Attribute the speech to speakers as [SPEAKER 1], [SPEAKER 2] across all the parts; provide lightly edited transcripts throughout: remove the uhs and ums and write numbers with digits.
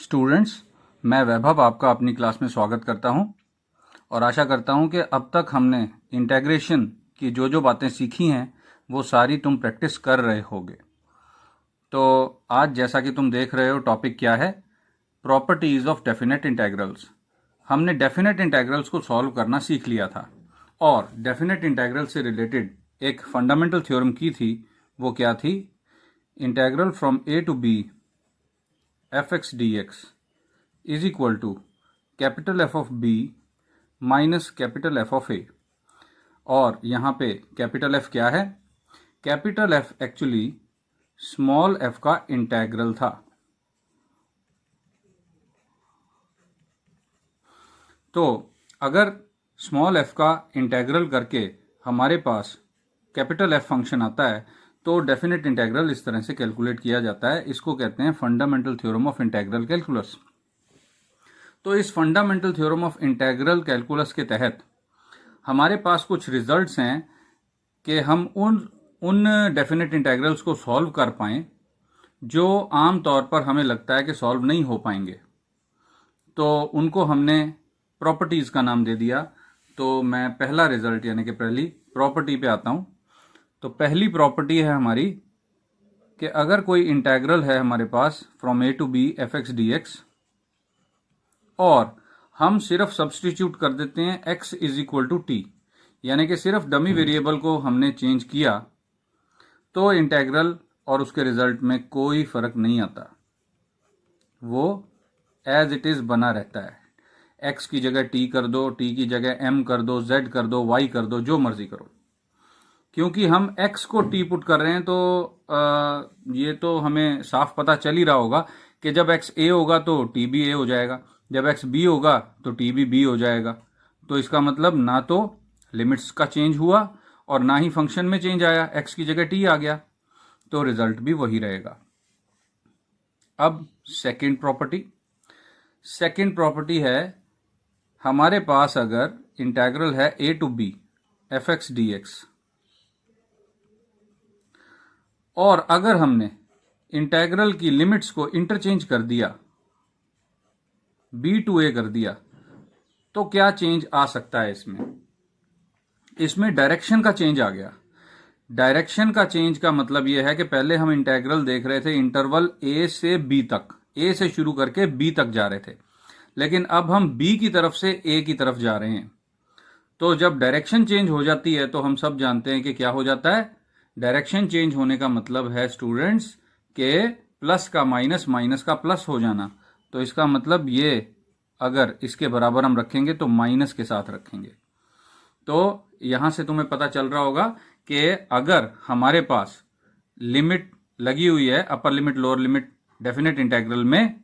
[SPEAKER 1] Students, मैं वैभव आपका अपनी क्लास में स्वागत करता हूं और आशा करता हूं कि अब तक हमने इंटीग्रेशन की जो जो बातें सीखी हैं वो सारी तुम प्रैक्टिस कर रहे होगे। तो आज जैसा कि तुम देख रहे हो टॉपिक क्या है, प्रॉपर्टीज ऑफ डेफिनेट इंटीग्रल्स। हमने डेफिनेट इंटीग्रल्स को सॉल्व करना सीख लिया था और डेफिनेट इंटीग्रल से रिलेटेड एक फंडामेंटल थ्योरम की थी। वो क्या थी? Integral from a to b f x d x is equal to capital F of b minus capital F of a. और यहाँ पे कैपिटल एफ क्या है? Capital F actually small f का इंटीग्रल था। तो अगर स्मॉल एफ का इंटीग्रल करके हमारे पास कैपिटल एफ फंक्शन आता है तो डेफिनेट इंटीग्रल इस तरह से कैलकुलेट किया जाता है। इसको कहते हैं fundamental theorem of integral calculus. तो इस fundamental theorem of integral calculus के तहत हमारे पास कुछ रिजल्ट्स हैं कि हम उन डेफिनेट इंटीग्रल्स को सॉल्व कर पाएं जो आम तौर पर हमें लगता है कि सॉल्व नहीं हो पाएंगे। तो उनको हमने प्रॉपर्टीज का नाम दे दिया। तो मैं पहला रिजल्ट यानी कि पहली प्रॉपर्टी पे आता हूं। तो पहली प्रॉपर्टी है हमारी कि अगर कोई इंटीग्रल है हमारे पास from a to b f x d x और हम सिर्फ सब्सटीट्यूट कर देते हैं x is equal to t, यानी कि सिर्फ डमी वेरिएबल को हमने चेंज किया, तो इंटीग्रल और उसके रिजल्ट में कोई फर्क नहीं आता, वो एज इट इज बना रहता है। x की जगह t कर दो, t की जगह m कर दो, z कर दो, y कर दो, जो मर्जी करो। क्योंकि हम x को t पुट कर रहे हैं तो ये तो हमें साफ पता चल ही रहा होगा कि जब x a होगा तो t भी a हो जाएगा, जब x b होगा तो t भी b हो जाएगा। तो इसका मतलब ना तो लिमिट्स का चेंज हुआ और ना ही फंक्शन में चेंज आया, x की जगह t आ गया, तो रिजल्ट भी वही रहेगा। अब सेकंड प्रॉपर्टी है हमारे पास अगर इंटीग्रल है a to b f x d x और अगर हमने इंटीग्रल की लिमिट्स को इंटरचेंज कर दिया, b टू a कर दिया, तो क्या चेंज आ सकता है? इसमें डायरेक्शन का चेंज आ गया। डायरेक्शन का चेंज का मतलब यह है कि पहले हम इंटीग्रल देख रहे थे इंटरवल a से b तक, a से शुरू करके b तक जा रहे थे, लेकिन अब हम b की तरफ से a की तरफ जा रहे हैं। तो जब डायरेक्शन चेंज हो जाती है तो हम सब जानते हैं कि क्या हो जाता है। डायरेक्शन चेंज होने का मतलब है स्टूडेंट्स के प्लस का माइनस, माइनस का प्लस हो जाना। तो इसका मतलब ये अगर इसके बराबर हम रखेंगे तो माइनस के साथ रखेंगे। तो यहां से तुम्हें पता चल रहा होगा कि अगर हमारे पास लिमिट लगी हुई है, upper limit lower limit definite integral में,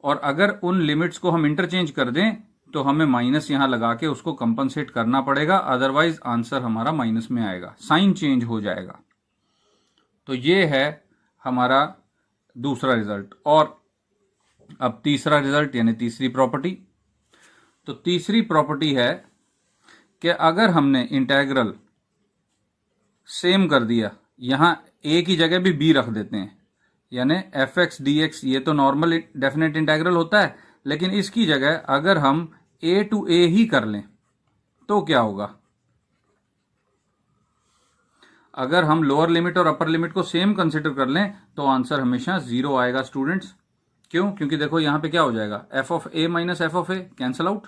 [SPEAKER 1] और अगर उन लिमिट्स को हम इंटरचेंज कर दें तो हमें माइनस यहां लगा के उसको कंपनसेट करना पड़ेगा, अदरवाइज आंसर हमारा माइनस में आएगा, साइन चेंज हो जाएगा। तो ये है हमारा दूसरा रिजल्ट। और अब तीसरा रिजल्ट यानी तीसरी प्रॉपर्टी। तो तीसरी प्रॉपर्टी है कि अगर हमने इंटीग्रल सेम कर दिया, यहां a की जगह भी b रख देते हैं, यानी एफ एक्स डी एक्स, ये तो नॉर्मल डेफिनेट इंटीग्रल होता है, लेकिन इसकी जगह अगर हम a टू a ही कर लें तो क्या होगा? अगर हम लोअर लिमिट और अपर लिमिट को सेम कंसिडर कर लें तो आंसर हमेशा 0 आएगा स्टूडेंट्स। क्यों? क्योंकि देखो यहां पे क्या हो जाएगा, F of A minus f of A cancel out.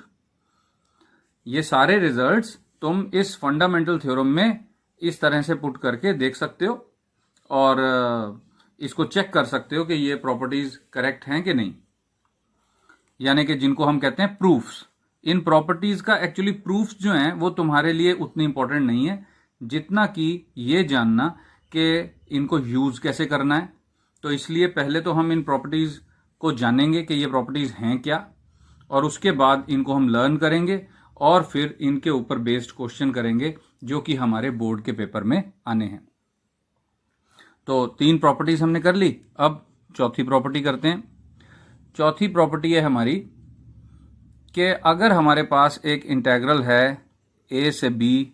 [SPEAKER 1] ये सारे रिजल्ट्स तुम इस फंडामेंटल थ्योरम में इस तरह से पुट करके देख सकते हो और इसको चेक कर सकते हो कि ये प्रॉपर्टीज करेक्ट हैं कि नहीं, यानी कि जिनको हम कहते हैं प्रूफ्स। इन प्रॉपर्टीज का एक्चुअली प्रूफ्स जो हैं वो तुम्हारे लिए उतनी इंपॉर्टेंट नहीं है जितना कि ये जानना कि इनको यूज कैसे करना है। तो इसलिए पहले तो हम इन प्रॉपर्टीज को जानेंगे कि ये प्रॉपर्टीज हैं क्या, और उसके बाद इनको हम लर्न करेंगे और फिर इनके ऊपर बेस्ड क्वेश्चन करेंगे जो कि हमारे बोर्ड के पेपर में आने हैं। तो 3 प्रॉपर्टीज हमने कर ली, अब चौथी प्रॉपर्टी करते हैं। चौथी प्रॉपर्टी है हमारी कि अगर हमारे पास एक इंटीग्रल है a से b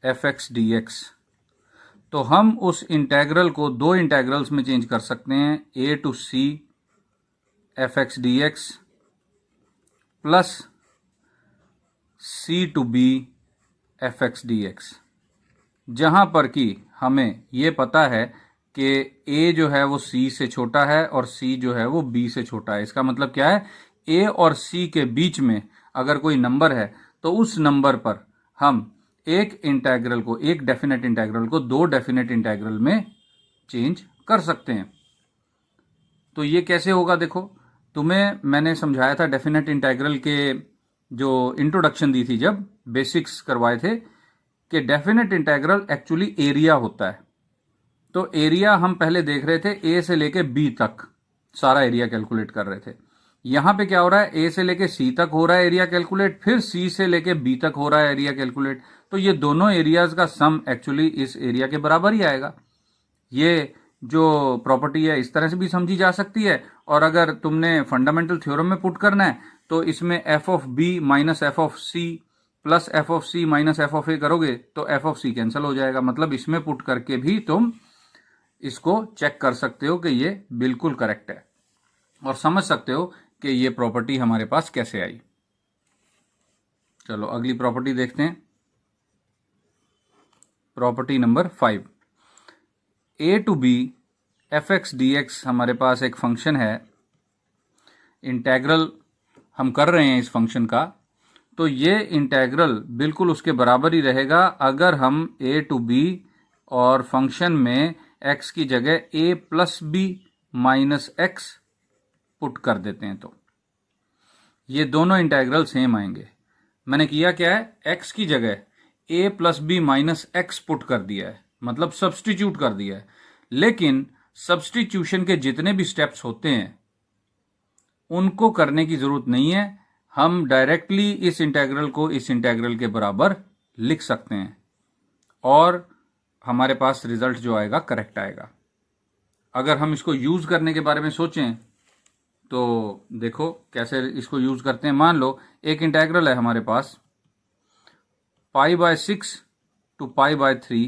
[SPEAKER 1] f x d x, तो हम उस इंटीग्रल को 2 इंटीग्रल्स में चेंज कर सकते हैं, a to c f x d x plus c to b f x d x, जहां पर कि हमें ये पता है कि a जो है वो c से छोटा है और c जो है वो b से छोटा है। इसका मतलब क्या है, a और c के बीच में अगर कोई नंबर है तो उस नंबर पर हम एक इंटेग्रल को, एक डेफिनेट इंटेग्रल को दो डेफिनेट इंटेग्रल में चेंज कर सकते हैं। तो ये कैसे होगा, देखो तुम्हें मैंने समझाया था डेफिनेट इंटेग्रल के जो इंट्रोडक्शन दी थी जब बेसिक्स करवाए थे, कि डेफिनेट इंटेग्रल एक्चुअली एरिया होता है। तो एरिया हम पहले देख रहे थे, ए से लेके बी तक सारा एरिया कैलकुलेट कर रहे थे। यहां पे क्या हो रहा है, ए से लेके सी तक हो रहा है एरिया कैलकुलेट, फिर सी से लेके बी तक हो रहा है एरिया कैलकुलेट। तो ये दोनों एरियाज का सम एक्चुअली इस एरिया के बराबर ही आएगा। ये जो प्रॉपर्टी है इस तरह से भी समझी जा सकती है। और अगर तुमने फंडामेंटल थ्योरम में पुट करना है तो इसमें f of b minus f of c plus f of c minus f of a करोगे तो एफ ऑफ सी कैंसिल हो जाएगा। मतलब इसमें पुट करके भी तुम इसको चेक कर सकते हो कि ये बिल्कुल करेक्ट है और समझ सकते हो कि ये प्रॉपर्टी हमारे पास कैसे आई। चलो अगली प्रॉपर्टी देखते हैं, property number 5। A to b f x d x हमारे पास एक फंक्शन है, इंटेग्रल हम कर रहे हैं इस फंक्शन का। तो ये इंटेग्रल बिल्कुल उसके बराबर ही रहेगा अगर हम ए टू बी और फंक्शन में x की जगह a plus b minus x put कर देते हैं तो ये दोनों इंटेग्रल सेम आएंगे। मैंने किया क्या है, x की जगह a plus b minus x put कर दिया है, मतलब सब्सटीट्यूट कर दिया है। लेकिन सब्सटीट्यूशन के जितने भी स्टेप्स होते हैं उनको करने की जरूरत नहीं है, हम डायरेक्टली इस इंटेग्रल को इस इंटेग्रल के बराबर लिख सकते हैं और हमारे पास रिजल्ट जो आएगा करेक्ट आएगा। अगर हम इसको यूज करने के बारे में सोचें तो देखो कैसे इसको यूज करते हैं। मान लो एक इंटेग्रल है हमारे पास π/6 to π/3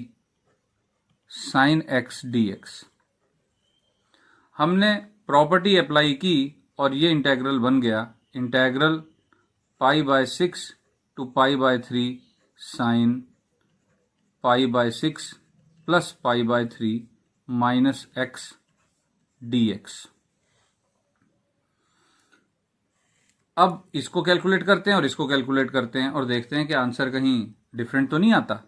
[SPEAKER 1] sin x dx। हमने प्रॉपर्टी अप्लाई की और ये इंटेग्रल बन गया integral π/6 to π/3 sin π/6 plus π/3 minus x dx। अब इसको कैलकुलेट करते हैं और इसको कैलकुलेट करते हैं और देखते हैं कि आंसर कहीं डिफरेंट तो नहीं आता।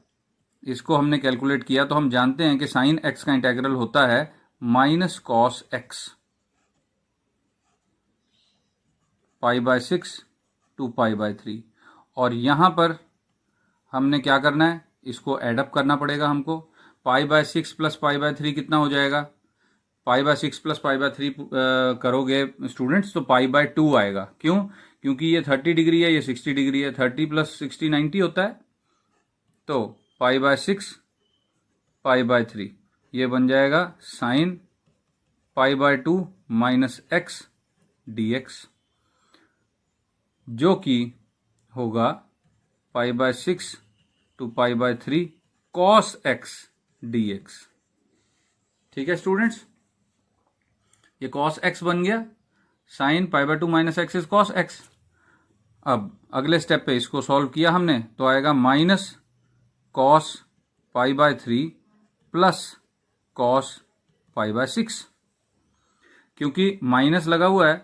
[SPEAKER 1] इसको हमने कैलकुलेट किया तो हम जानते हैं कि साइन एक्स का इंटेग्रल होता है माइनस कॉस एक्स π/6 to π/3। और यहां पर हमने क्या करना है, इसको एडअप करना पड़ेगा हमको। π/6 प्लस π/3 कितना हो जाएगा, π/6 प्लस π/3 करोगे स्टूडेंट्स तो π/2 आएगा। क्यों, क्योंकि ये 30 डिग्री है, ये 60 डिग्री है, 30 प्लस 60 90 होता है। तो π/6 π/3 ये बन जाएगा साइन π/2 माइनस एक्स dx, जो कि होगा π/6 to π/3 cos x dx। ठीक है स्टूडेंट्स, ये cos x बन गया, sine π/2 minus x is cos x। अब अगले स्टेप पे इसको सॉल्व किया हमने तो आएगा माइनस cos π/3 प्लस cos π/6। क्योंकि माइनस लगा हुआ है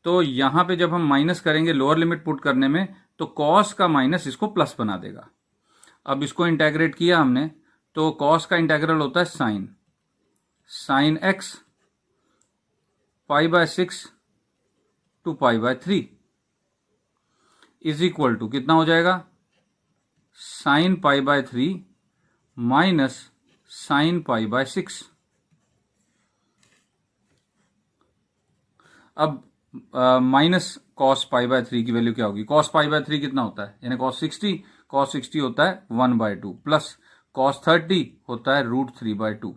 [SPEAKER 1] तो यहां पे जब हम माइनस करेंगे लोअर लिमिट पुट करने में तो cos का माइनस इसको प्लस बना देगा। अब इसको इंटेग्रेट किया हमने तो cos का इंटेग्रल होता है sine x π/6 to π/3 is equal to कितना हो जाएगा, साइन π/3 माइनस साइन π/6। अब माइनस कॉस π/3 की वैल्यू क्या होगी, cos π/3 कितना होता है, यानी cos 60 होता है 1/2 प्लस cos 30 होता है √3/2।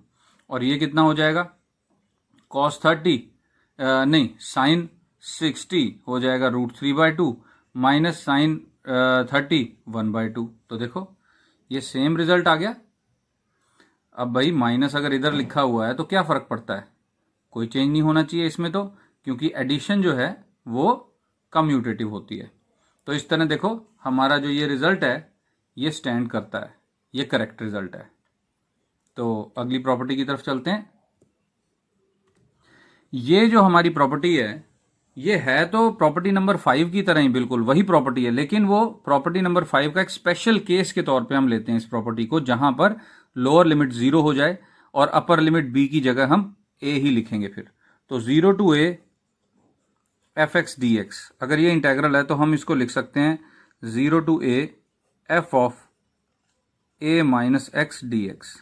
[SPEAKER 1] और ये कितना हो जाएगा, cos 30 नहीं साइन 60 हो जाएगा √3/2 माइनस साइन 30 1/2। तो देखो ये सेम रिजल्ट आ गया। अब भाई माइनस अगर इधर लिखा हुआ है तो क्या फर्क पड़ता है, कोई चेंज नहीं होना चाहिए इसमें तो, क्योंकि एडिशन जो है वो कम्यूटेटिव होती है। तो इस तरह देखो हमारा जो ये रिजल्ट है ये स्टैंड करता है, ये करेक्ट रिजल्ट है। तो अगली प्रॉपर्टी की तरफ चलते हैं। ये जो हमारी प्रॉपर्टी है ये है तो प्रॉपर्टी नंबर 5 की तरह ही बिल्कुल वही प्रॉपर्टी है, लेकिन वो प्रॉपर्टी नंबर 5 का एक स्पेशल केस के तौर पे हम लेते हैं इस प्रॉपर्टी को, जहां पर लोअर लिमिट 0 हो जाए और अपर लिमिट b की जगह हम a ही लिखेंगे फिर। तो 0 to a fx dx, अगर ये इंटेग्रल है तो हम इसको लिख सकते हैं 0 to a f of a minus x d x.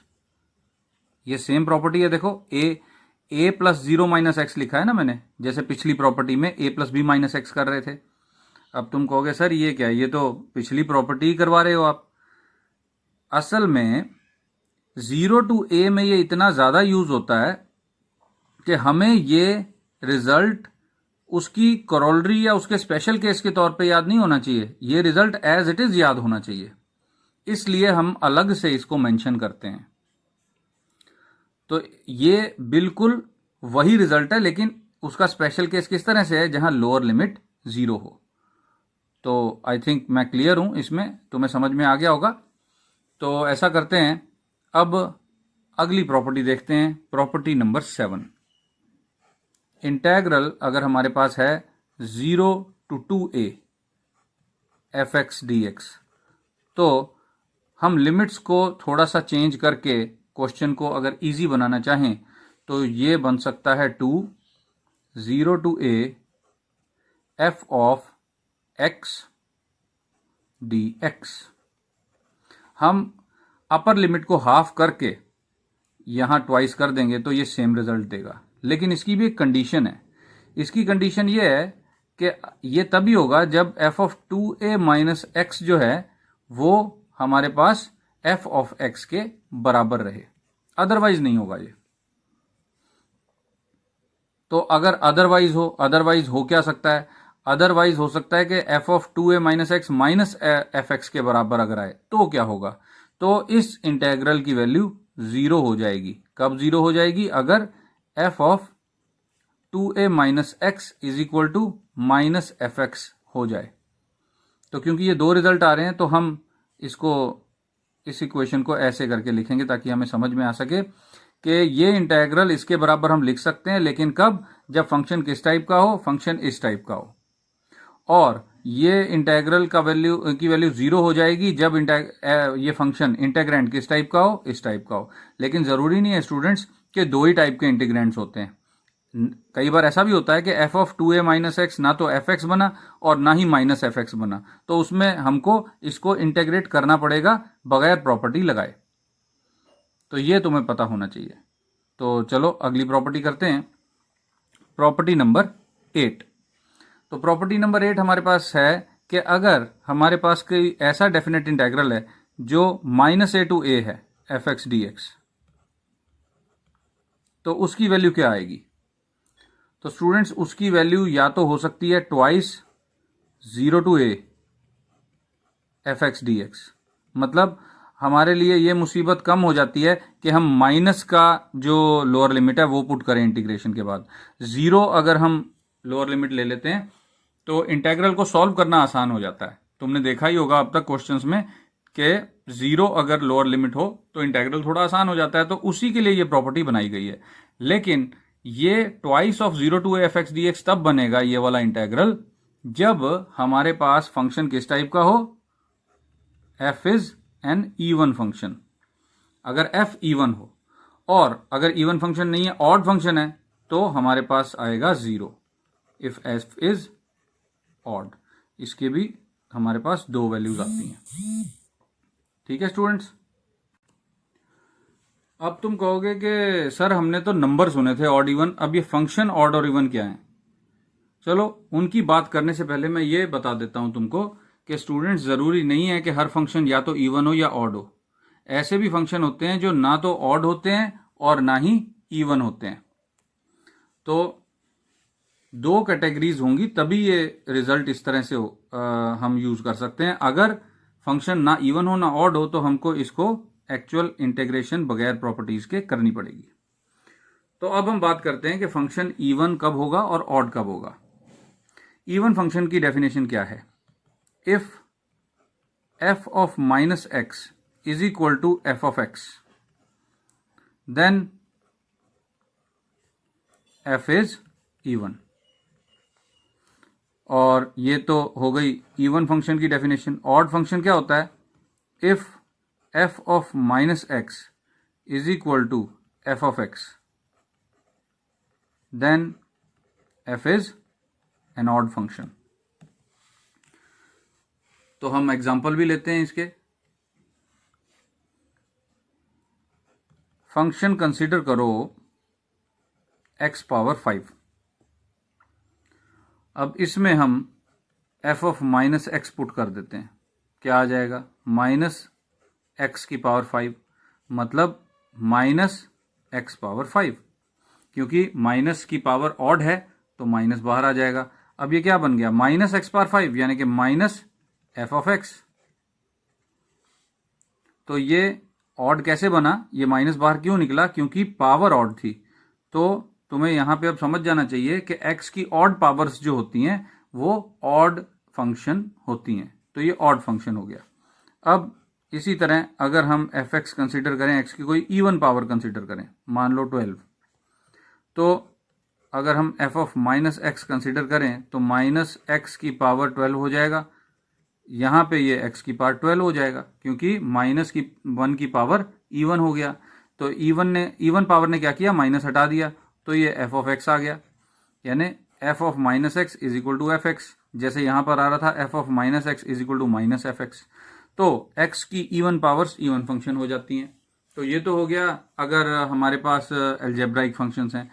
[SPEAKER 1] ये सेम प्रॉपर्टी है, देखो a प्लस 0 माइनस एक्स लिखा है ना मैंने, जैसे पिछली प्रॉपर्टी में a plus b minus x कर रहे थे। अब तुम कहोगे सर ये क्या है, ये तो पिछली प्रॉपर्टी ही करवा रहे हो आप। असल में 0 to a में ये इतना ज़्यादा यूज होता है कि हमें ये रिजल्ट उसकी करोलरी या उसके स्पेशल केस के तौर पे याद नहीं होना चाहिए, ये रिजल्ट एज इट इज याद होना चाहिए, इसलिए हम अलग से इसको मेंशन करते हैं। तो ये बिल्कुल वही रिजल्ट है, लेकिन उसका स्पेशल केस किस तरह से है, जहां लोअर लिमिट 0 हो। तो आई थिंक मैं क्लियर हूं, इसमें तुम्हें समझ में आ गया होगा। तो ऐसा करते हैं, अब अगली प्रॉपर्टी देखते हैं, प्रॉपर्टी नंबर 7। इंटेग्रल अगर हमारे पास है 0 to 2a fx dx, तो हम लिमिट्स को थोड़ा सा चेंज करके क्वेश्चन को अगर इजी बनाना चाहें तो ये बन सकता है 0 to a f of x dx। हम अपर लिमिट को हाफ करके यहां ट्वाइस कर देंगे तो ये सेम रिजल्ट देगा, लेकिन इसकी भी एक कंडीशन है। इसकी कंडीशन ये है कि ये तभी होगा जब f of 2a minus x जो है वो हमारे पास f ऑफ x के बराबर रहे, अदरवाइज नहीं होगा ये। तो अगर अदरवाइज हो क्या सकता है, अदरवाइज हो सकता है कि f of 2a minus x minus f x के बराबर अगर आए तो क्या होगा, तो इस इंटेग्रल की वैल्यू 0 हो जाएगी। कब 0 हो जाएगी, अगर f of 2a minus x is equal to minus f x हो जाए। तो क्योंकि ये दो रिजल्ट आ रहे हैं तो हम इसको इस इक्वेशन को ऐसे करके लिखेंगे ताकि हमें समझ में आ सके कि ये इंटेग्रल इसके बराबर हम लिख सकते हैं, लेकिन कब, जब फंक्शन किस टाइप का हो, फंक्शन इस टाइप का हो। और ये इंटेग्रल की वैल्यू 0 हो जाएगी जब ये फंक्शन इंटेग्रेंड किस टाइप का हो, इस टाइप का हो। लेकिन जरूरी नहीं है स्टूडेंट्स कि दो ही टाइप के इंटीग्रेंड्स होते हैं। कई बार ऐसा भी होता है कि f of 2a minus x ना तो fx बना और ना ही माइनस fx बना, तो उसमें हमको इसको इंटेग्रेट करना पड़ेगा बगैर प्रॉपर्टी लगाए। तो ये तुम्हें पता होना चाहिए। तो चलो अगली प्रॉपर्टी करते हैं, प्रॉपर्टी नंबर 8। तो प्रॉपर्टी नंबर 8 हमारे पास है कि अगर हमारे पास कोई ऐसा डेफिनेट इंटेग्रल है जो -a to a है fx dx, तो उसकी वैल्यू क्या आएगी। तो स्टूडेंट्स उसकी वैल्यू या तो हो सकती है twice 0 to a fx dx, मतलब हमारे लिए ये मुसीबत कम हो जाती है कि हम माइनस का जो लोअर लिमिट है वो पुट करें इंटीग्रेशन के बाद। 0 अगर हम लोअर लिमिट ले लेते हैं तो इंटेग्रल को सॉल्व करना आसान हो जाता है। तुमने देखा ही होगा अब तक क्वेश्चंस में कि 0 अगर लोअर लिमिट हो तो इंटेग्रल थोड़ा आसान हो जाता है, तो उसी के लिए ये प्रॉपर्टी बनाई गई है। लेकिन ये twice of 0 to a fx dx तब बनेगा ये वाला इंटेग्रल जब हमारे पास फंक्शन किस टाइप का हो, f is an even function. अगर f इवन हो, और अगर इवन फंक्शन नहीं है, ऑड फंक्शन है, तो हमारे पास आएगा 0 इफ f इज ऑड। इसके भी हमारे पास दो वैल्यूज आती हैं। ठीक है स्टूडेंट्स। अब तुम कहोगे कि सर हमने तो नंबर सुने थे ऑड इवन, अब ये फंक्शन ऑड और इवन क्या है। चलो उनकी बात करने से पहले मैं ये बता देता हूं तुमको कि स्टूडेंट्स जरूरी नहीं है कि हर फंक्शन या तो इवन हो या ऑड हो। ऐसे भी फंक्शन होते हैं जो ना तो ऑड होते हैं और ना ही इवन होते हैं। तो दो कैटेगरीज होंगी तभी ये रिजल्ट इस तरह से हम यूज कर सकते हैं। अगर फंक्शन ना इवन हो ना ऑड हो तो हमको इसको एक्चुअल इंटीग्रेशन बगैर प्रॉपर्टीज के करनी पड़ेगी। तो अब हम बात करते हैं कि फंक्शन इवन कब होगा और ऑड कब होगा। इवन फंक्शन की डेफिनेशन क्या है? If f of minus x is equal to f of x, then f is even। और ये तो हो गई इवन फंक्शन की डेफिनेशन। ऑड फंक्शन क्या होता है? If f of minus x is equal to f of x, then f is an odd function। तो हम एग्जाम्पल भी लेते हैं इसके। फंक्शन कंसीडर करो x पावर 5। अब इसमें हम f of minus x put कर देते हैं। क्या आ जाएगा? माइनस एक्स की पावर 5, मतलब माइनस एक्स पावर 5। क्योंकि माइनस की पावर ऑड है तो माइनस बाहर आ जाएगा। अब ये क्या बन गया? माइनस एक्स पावर 5, यानी कि माइनस एफ ऑफ एक्स। तो ये ऑड कैसे बना? ये माइनस बाहर क्यों निकला? क्योंकि पावर ऑड थी। तो तुम्हें यहां पे अब समझ जाना चाहिए कि एक्स की ऑड पावर्स जो होती हैं वो ऑड फंक्शन होती हैं। तो ये ऑड फंक्शन हो गया। अब इसी तरह अगर हम एफ एक्स कंसिडर करें, एक्स की कोई इवन पावर कंसिडर करें, मान लो 12, तो अगर हम F of minus x consider करें तो माइनस एक्स की पावर 12 हो जाएगा। यहाँ पे ये x की पावर 12 हो जाएगा, क्योंकि माइनस की 1 की पावर इवन हो गया। तो इवन पावर ने क्या किया? माइनस हटा दिया, तो ये f ऑफ x आ गया, यानी f of minus x is equal to f x. जैसे यहाँ पर आ रहा था f of minus x is equal to minus f x. तो x की इवन पावर्स इवन फंक्शन हो जाती हैं। तो ये तो हो गया अगर हमारे पास एल्जेब्राइक फंक्शंस हैं।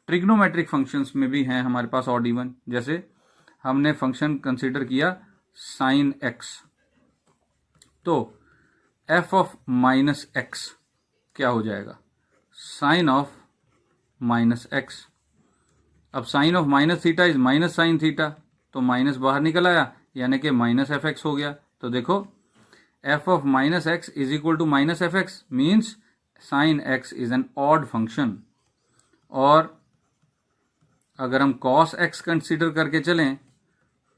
[SPEAKER 1] ट्रिग्नोमेट्रिक फंक्शंस में भी हैं हमारे पास ऑड इवन। जैसे हमने फंक्शन कंसिडर किया साइन एक्स, तो f ऑफ माइनस एक्स क्या हो जाएगा? Sine of minus x. अब sine of minus theta is minus sine theta, तो माइनस बाहर निकल आया, यानी कि माइनस एफ एक्स हो गया। तो देखो f of minus x is equal to minus f x means sine x is an odd function. और अगर हम कॉस एक्स कंसिडर करके चलें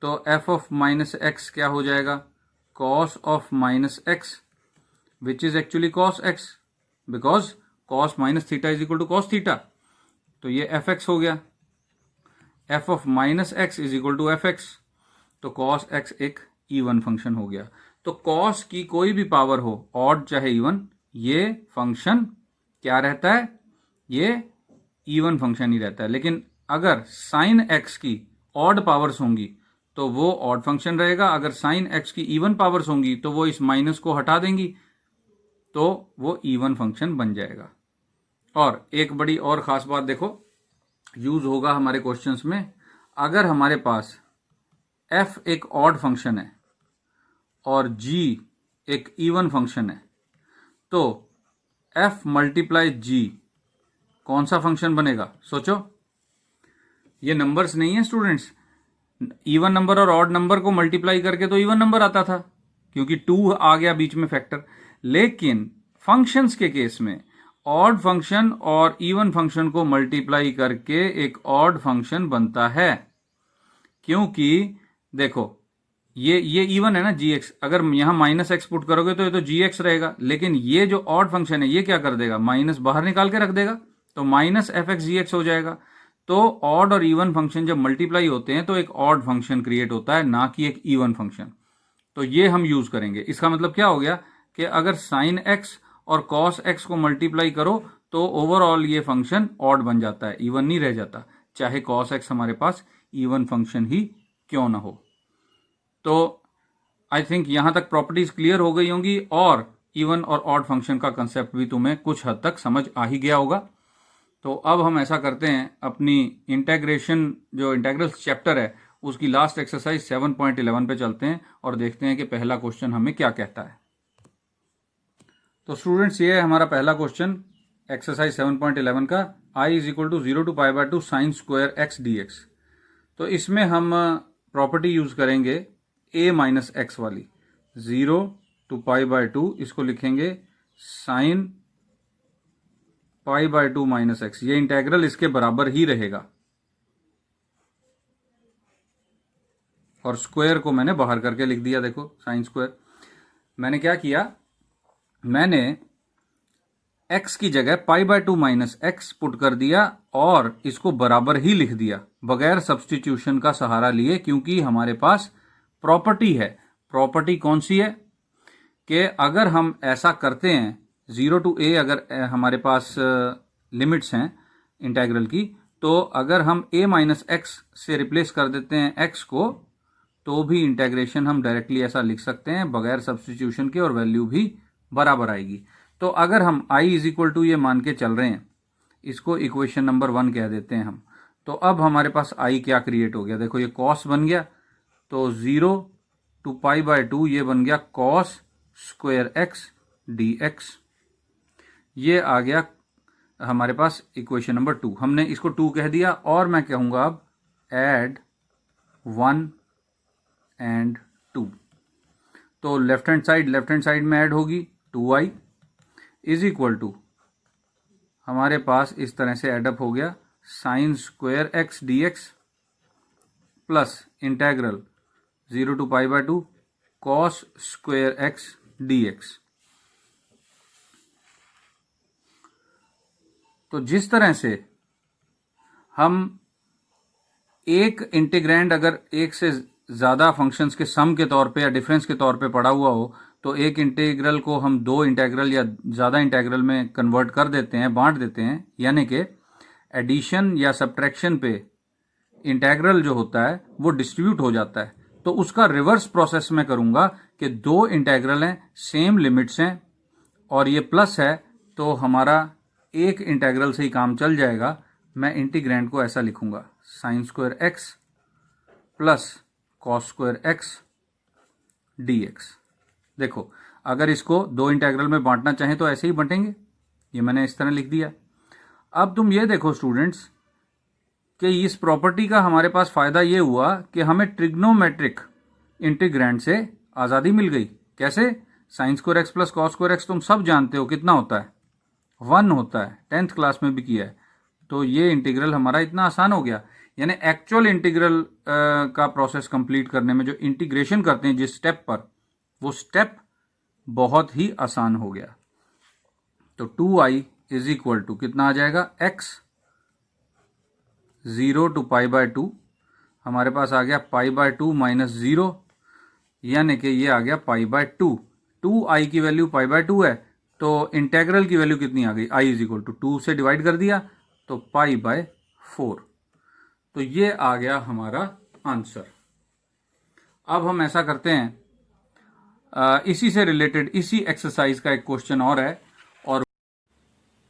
[SPEAKER 1] तो f ऑफ माइनस एक्स क्या हो जाएगा? Cos of minus x, which is actually cos x, because cos minus theta is equal to cos theta. तो ये एफ एक्स हो गया। f of minus x is equal to f x, तो cos x एक even function हो गया। तो cos की कोई भी पावर हो, ऑड चाहे इवन, ये फंक्शन क्या रहता है? ये इवन फंक्शन ही रहता है। लेकिन अगर साइन एक्स की ऑड पावर्स होंगी तो वो ऑड फंक्शन रहेगा। अगर साइन एक्स की इवन पावर्स होंगी तो वो इस माइनस को हटा देंगी, तो वो इवन फंक्शन बन जाएगा। और एक बड़ी और खास बात देखो, यूज होगा हमारे क्वेश्चंस में। अगर हमारे पास f एक ऑड फंक्शन है और g एक इवन फंक्शन है, तो f मल्टीप्लाई g कौन सा फंक्शन बनेगा? सोचो। ये नंबर्स नहीं है स्टूडेंट्स। इवन नंबर और ऑड नंबर को मल्टीप्लाई करके तो इवन नंबर आता था, क्योंकि 2 आ गया बीच में फैक्टर। लेकिन फंक्शंस के केस में ऑड फंक्शन और इवन फंक्शन को मल्टीप्लाई करके एक ऑड फंक्शन बनता है। क्योंकि देखो ये इवन है ना gx, अगर यहां माइनस एक्स पुट करोगे तो ये तो gx रहेगा। लेकिन ये जो ऑड फंक्शन है ये क्या कर देगा? माइनस बाहर निकाल के रख देगा, तो माइनस एफ एक्स जी एक्स हो जाएगा। तो ऑड और इवन फंक्शन जब मल्टीप्लाई होते हैं तो एक ऑड फंक्शन क्रिएट होता है, ना कि एक इवन फंक्शन। तो ये हम यूज करेंगे। इसका मतलब क्या हो गया कि अगर साइन एक्स और कॉस एक्स को मल्टीप्लाई करो तो ओवरऑल ये फंक्शन ऑड बन जाता है, इवन नहीं रह जाता, चाहे कॉस एक्स हमारे पास इवन फंक्शन ही क्यों ना हो। तो आई थिंक यहां तक प्रॉपर्टीज क्लियर हो गई होंगी और इवन और ऑड फंक्शन का कंसेप्ट भी तुम्हें कुछ हद तक समझ आ ही गया होगा। तो अब हम ऐसा करते हैं, अपनी इंटेग्रेशन जो इंटेग्रल्स चैप्टर है उसकी लास्ट एक्सरसाइज 7.11 पे चलते हैं और देखते हैं कि पहला क्वेश्चन हमें क्या कहता है। तो स्टूडेंट्स ये है हमारा पहला क्वेश्चन एक्सरसाइज 7.11 का, i is equal to 0 to pi by 2 sine square x d x. तो इसमें हम प्रॉपर्टी यूज करेंगे a माइनस एक्स वाली, 0 टू पाई बाय 2 इसको लिखेंगे sine pi by 2 minus x, ये इंटेग्रल इसके बराबर ही रहेगा। और स्क्वायर को मैंने बाहर करके लिख दिया, देखो साइन स्क्वायर। मैंने क्या किया, मैंने x की जगह पाई बाय 2 माइनस एक्स पुट कर दिया और इसको बराबर ही लिख दिया बगैर सब्सटीट्यूशन का सहारा लिए, क्योंकि हमारे पास प्रॉपर्टी है। प्रॉपर्टी कौन सी है कि अगर हम ऐसा करते हैं 0 टू a, अगर हमारे पास लिमिट्स हैं इंटेग्रल की, तो अगर हम a माइनस एक्स से रिप्लेस कर देते हैं x को, तो भी इंटेग्रेशन हम डायरेक्टली ऐसा लिख सकते हैं बगैर सब्सटीट्यूशन के, और वैल्यू भी बराबर आएगी। तो अगर हम i इज इक्वल टू ये मान के चल रहे हैं, इसको इक्वेशन नंबर 1 कह देते हैं हम, तो अब हमारे पास i क्या क्रिएट हो गया, देखो ये cos बन गया, तो 0 टू पाई बाय 2 ये बन गया cos स्क्वायर x dx। ये आ गया हमारे पास इक्वेशन नंबर 2, हमने इसको 2 कह दिया। और मैं कहूंगा अब ऐड 1 एंड 2, तो लेफ्ट हैंड साइड में ऐड होगी 2i इज इक्वल टू, हमारे पास इस तरह से एडअप हो गया sine square x dx plus integral 0 to pi by 2 cos square x dx। तो जिस तरह से हम एक इंटीग्रैंड अगर एक से ज्यादा फंक्शंस के सम के तौर पे या डिफरेंस के तौर पे पड़ा हुआ हो, तो एक इंटीग्रल को हम 2 इंटीग्रल या ज्यादा इंटीग्रल में कन्वर्ट कर देते हैं, बांट देते हैं, यानी कि एडिशन या सब्ट्रैक्शन पे इंटीग्रल जो होता है वो डिस्ट्रीब्यूट हो जाता है। तो उसका रिवर्स प्रोसेस मैं करूंगा कि 2 इंटीग्रल हैं, सेम लिमिट्स हैं और ये प्लस है, तो हमारा एक इंटीग्रल से ही काम चल जाएगा। मैं इंटीग्रैंड को ऐसा लिखूंगा sign square x plus cos square x dx। देखो अगर इसको 2 इंटीग्रल में बांटना चाहें तो ऐसे ही बांटेंगे, ये मैंने इस तरह लिख दिया। अब तुम ये देखो स्टूडेंट्स कि इस प्रॉपर्टी का हमारे पास फायदा ये हुआ कि हमें ट्रिग्नोमेट्रिक इंटीग्रैंड से आज़ादी मिल गई। कैसे? Sign square x plus cos square x तुम सब जानते हो कितना होता है, 1 होता है, 10th क्लास में भी किया है। तो ये इंटीग्रल हमारा इतना आसान हो गया, यानी एक्चुअल इंटीग्रल का प्रोसेस कंप्लीट करने में जो इंटीग्रेशन करते हैं जिस स्टेप पर, वो स्टेप बहुत ही आसान हो गया। तो 2i इज इक्वल टू कितना आ जाएगा, x 0 टू पाई बाय 2, हमारे पास आ गया पाई बाय 2 माइनस 0, यानी कि ये आ गया पाई बाय 2। 2i की वैल्यू पाई बाय 2 है, तो इंटेग्रल की वैल्यू कितनी आ गई, i इज इक्वल टू 2 से डिवाइड कर दिया तो पाई बाय 4। तो ये आ गया हमारा आंसर। अब हम ऐसा करते हैं, इसी से रिलेटेड इसी एक्सरसाइज का एक क्वेश्चन और है। और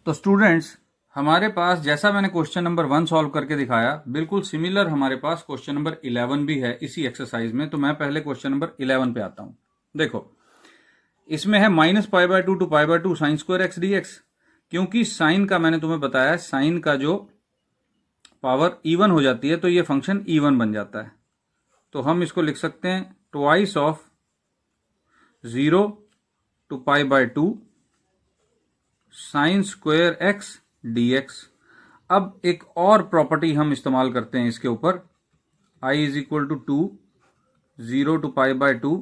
[SPEAKER 1] तो स्टूडेंट्स हमारे पास जैसा मैंने क्वेश्चन नंबर 1 सॉल्व करके दिखाया, बिल्कुल सिमिलर हमारे पास क्वेश्चन नंबर 11 भी है इसी एक्सरसाइज में। तो मैं पहले क्वेश्चन नंबर 11 पे आता हूं। देखो इसमें है minus pi by 2 to pi by 2 sine square x dx। क्योंकि साइन का मैंने तुम्हें बताया, साइन का जो पावर इवन हो जाती है तो ये फंक्शन इवन बन जाता है। तो हम इसको लिख सकते हैं twice of 0 to pi by 2 sine square x dx। अब एक और प्रॉपर्टी हम इस्तेमाल करते हैं इसके ऊपर, i is equal to 2 0 to pi by 2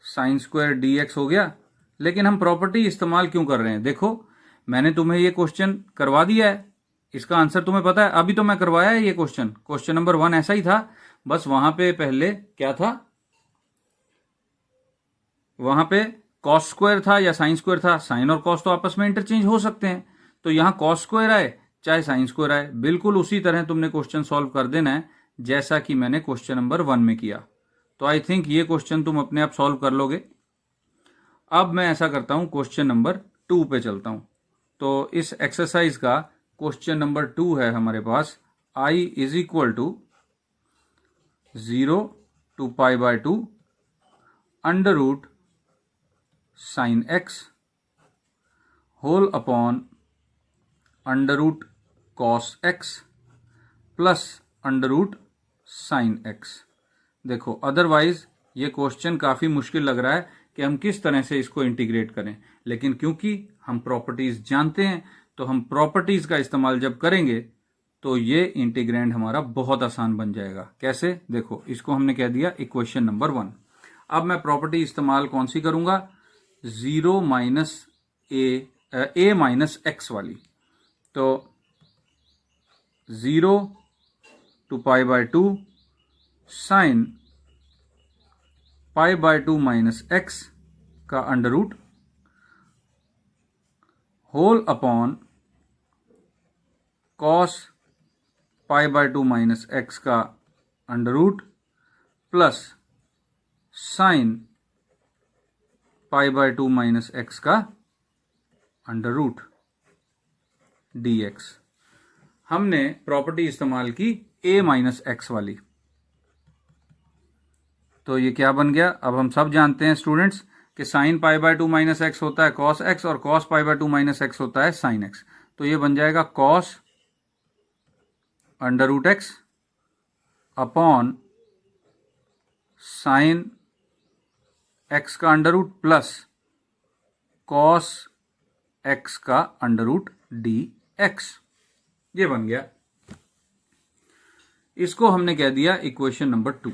[SPEAKER 1] sine square dx हो गया। लेकिन हम प्रॉपर्टी इस्तेमाल क्यों कर रहे हैं? देखो मैंने तुम्हें ये क्वेश्चन करवा दिया है, इसका आंसर तुम्हें पता है, अभी तो मैं करवाया है ये क्वेश्चन नंबर 1 ऐसा ही था, बस वहां पे पहले क्या था, वहां पे कॉस स्क्वायर था या साइन स्क्वायर था। साइन और कॉस तो आपस में इंटरचेंज हो सकते हैं, तो यहां कॉस स्क्वायर आए चाहे साइन स्क्वायर आए, बिल्कुल उसी तरह तुमने क्वेश्चन सॉल्व कर देना है जैसा कि मैंने क्वेश्चन नंबर 1 में किया। तो आई थिंक ये क्वेश्चन तुम अपने आप सॉल्व कर लोगे। अब मैं ऐसा करता हूं, क्वेश्चन नंबर 2 पे चलता हूं। तो इस एक्सरसाइज का क्वेश्चन नंबर 2 है हमारे पास, i is equal to 0 to pi by 2 under root sine x whole upon under root cos x plus under root sine x. देखो अदरवाइज ये क्वेश्चन काफी मुश्किल लग रहा है, कि हम किस तरह से इसको इंटीग्रेट करें, लेकिन क्योंकि हम प्रॉपर्टीज जानते हैं तो हम प्रॉपर्टीज का इस्तेमाल जब करेंगे तो ये इंटीग्रैंड हमारा बहुत आसान बन जाएगा। कैसे? देखो, इसको हमने कह दिया इक्वेशन नंबर 1। अब मैं प्रॉपर्टी इस्तेमाल कौन सी करूंगा? 0 माइनस ए माइनस एक्स वाली। तो 0 to pi by 2 sine pi by 2 minus x का under root whole upon cos pi by 2 minus x का under root plus sine pi by 2 minus x का अंडर रूट dx। हमने property इस्तेमाल की a minus x वाली। तो ये क्या बन गया? अब हम सब जानते हैं स्टूडेंट्स कि sine pi by 2 minus x होता है कॉस एक्स और cos pi by 2 minus x होता है साइन एक्स। तो ये बन जाएगा cos under root x upon sine x का under root plus cos x का अंडर रूट डी एक्स। ये बन गया। इसको हमने कह दिया इक्वेशन नंबर 2।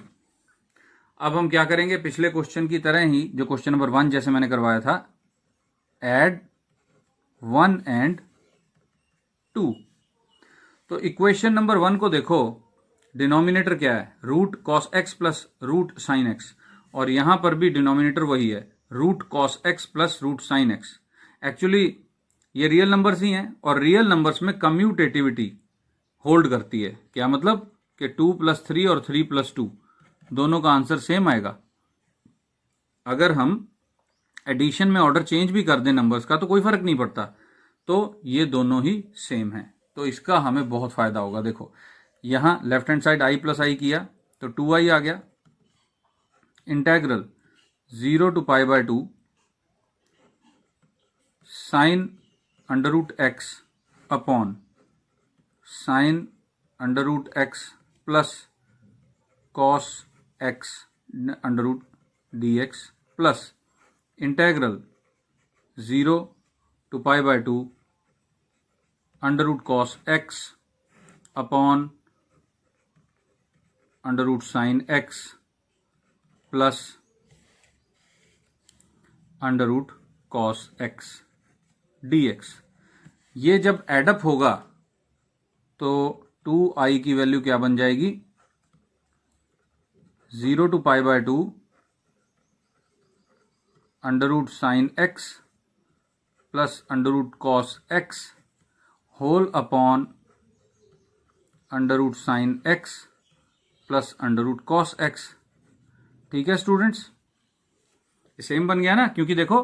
[SPEAKER 1] अब हम क्या करेंगे? पिछले क्वेश्चन की तरह ही जो क्वेश्चन नंबर 1 जैसे मैंने करवाया था, ऐड 1 एंड 2। तो इक्वेशन नंबर 1 को देखो, डिनोमिनेटर क्या है? Root cos x plus root sine x, और यहां पर भी डिनोमिनेटर वही है, root cos x plus root sine x. Actually ये रियल नंबर्स ही हैं और रियल नंबर्स में कम्यूटेटिविटी होल्ड करती है। क्या मतलब? कि 2 + 3 और 3 + 2 दोनों का आंसर सेम आएगा। अगर हम एडिशन में ऑर्डर चेंज भी कर दें नंबर्स का तो कोई फर्क नहीं पड़ता, तो ये दोनों ही सेम है। तो इसका हमें बहुत फायदा होगा। देखो, यहां left hand side i + i किया तो 2i आ गया। Integral 0 to pi by 2 sine under root x upon sine under root x plus cos x under root d x plus integral 0 to pi by 2 under root cos x upon under root sine x plus under root cos x dx। ये जब add up होगा तो 2i की value क्या बन जाएगी? 0 to pi by 2 under root sine x plus under root cos x whole upon under root sine x plus under root cos x. ठीक है स्टूडेंट्स, सेम बन गया ना, क्योंकि देखो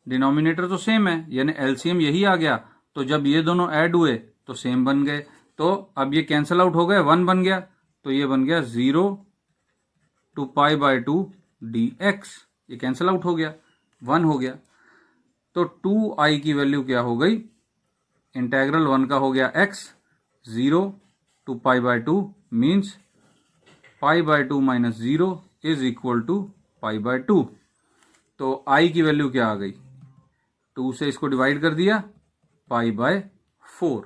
[SPEAKER 1] डिनोमिनेटर तो सेम है, यानी एलसीएम यही आ गया। तो जब ये दोनों ऐड हुए तो सेम बन गए। तो अब ये कैंसल आउट हो गए, 1 बन गया। तो ये बन गया 0 to पाई बाय 2 dx। ये कैंसल आउट हो गया, 1 हो गया। तो 2i की वैल्यू क्या हो गई? इंटेग्रल 1 का हो गया x, 0 to pi by 2 means pi by 2 minus 0 is equal to pi by 2। तो i की वैल्यू क्या आ गई? 2 से इसको डिवाइड कर दिया, पाई बाय 4।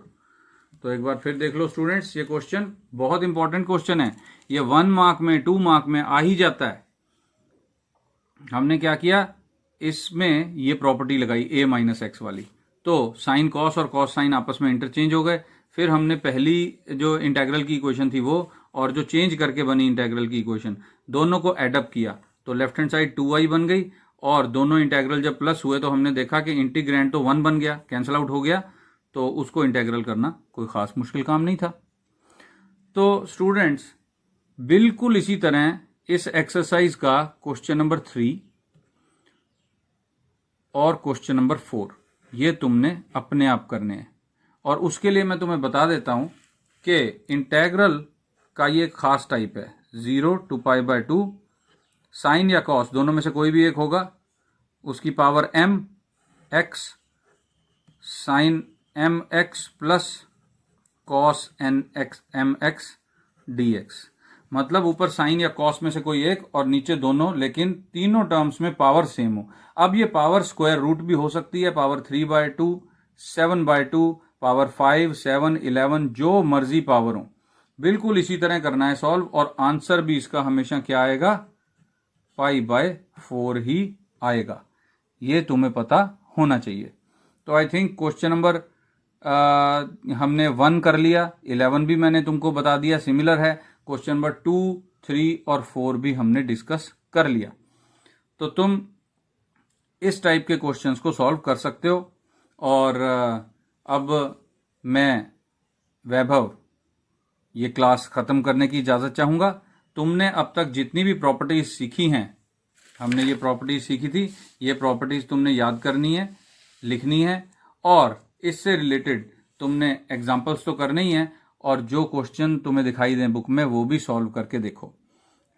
[SPEAKER 1] तो एक बार फिर देख लो स्टूडेंट्स, ये क्वेश्चन बहुत इंपॉर्टेंट क्वेश्चन है। ये 1 मार्क में 2 मार्क में आ ही जाता है। हमने क्या किया? इसमें ये प्रॉपर्टी लगाई a माइनस एक्स वाली। तो साइन कॉस और कॉस साइन आपस में इंटरचेंज हो गए। फिर हमने पहली जो इंटेग्रल की इक्वेशन थी वो और जो चेंज करके बनी इंटेग्रल की इक्वेशन, दोनों को एडअप किया तो लेफ्ट हैंड साइड 2i बन गई। और दोनों इंटेग्रल जब प्लस हुए तो हमने देखा कि इंटीग्रैंड तो 1 बन गया, कैंसल आउट हो गया। तो उसको इंटेग्रल करना कोई खास मुश्किल काम नहीं था। तो स्टूडेंट्स, बिल्कुल इसी तरह इस एक्सरसाइज का क्वेश्चन नंबर 3 और क्वेश्चन नंबर 4 ये तुमने अपने आप करने हैं। और उसके लिए मैं तुम्हें बता देता हूं कि इंटेग्रल का ये खास टाइप है, 0 to पाई बाय 2 साइन या कॉस दोनों में से कोई भी एक होगा, उसकी power m x sine m x plus cos n x m x dx। मतलब ऊपर साइन या कॉस में से कोई एक और नीचे दोनों, लेकिन तीनों टर्म्स में पावर सेम हो। अब ये पावर स्क्वायर रूट भी हो सकती है, पावर 3/2, 7/2, पावर 5, 7, 11, जो मर्जी पावर हो। बिल्कुल इसी तरह करना है सॉल्व, और आंसर भी इसका हमेशा क्या आएगा, π/4 ही आएगा। ये तुम्हें पता होना चाहिए। तो आई थिंक क्वेश्चन नंबर हमने 1 कर लिया, 11 भी मैंने तुमको बता दिया सिमिलर है। क्वेश्चन नंबर 2, 3 और 4 भी हमने डिस्कस कर लिया। तो तुम इस टाइप के क्वेश्चंस को सॉल्व कर सकते हो। और अब मैं वैभव ये क्लास खत्म करने की इजाजत चाहूंगा। तुमने अब तक जितनी भी प्रॉपर्टीज सीखी हैं, हमने ये प्रॉपर्टीज सीखी थी, ये प्रॉपर्टीज तुमने याद करनी है, लिखनी है, और इससे रिलेटेड तुमने एग्जाम्पल्स तो करने ही हैं, और जो क्वेश्चन तुम्हें दिखाई दें बुक में वो भी सॉल्व करके देखो,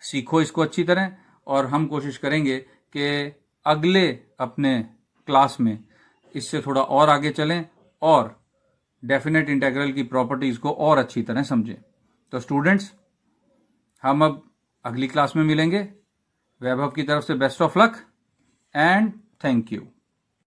[SPEAKER 1] सीखो इसको अच्छी तरह। और हम कोशिश करेंगे कि अगले अपने क्लास में इससे थोड़ा और आगे चलें और डेफिनेट इंटीग्रल की प्रॉपर्टीज को और अच्छी तरह समझें। तो स्टूडेंट्स, हम अब अगली क्लास में मिलेंगे। वैभव की तरफ से best of luck and thank you.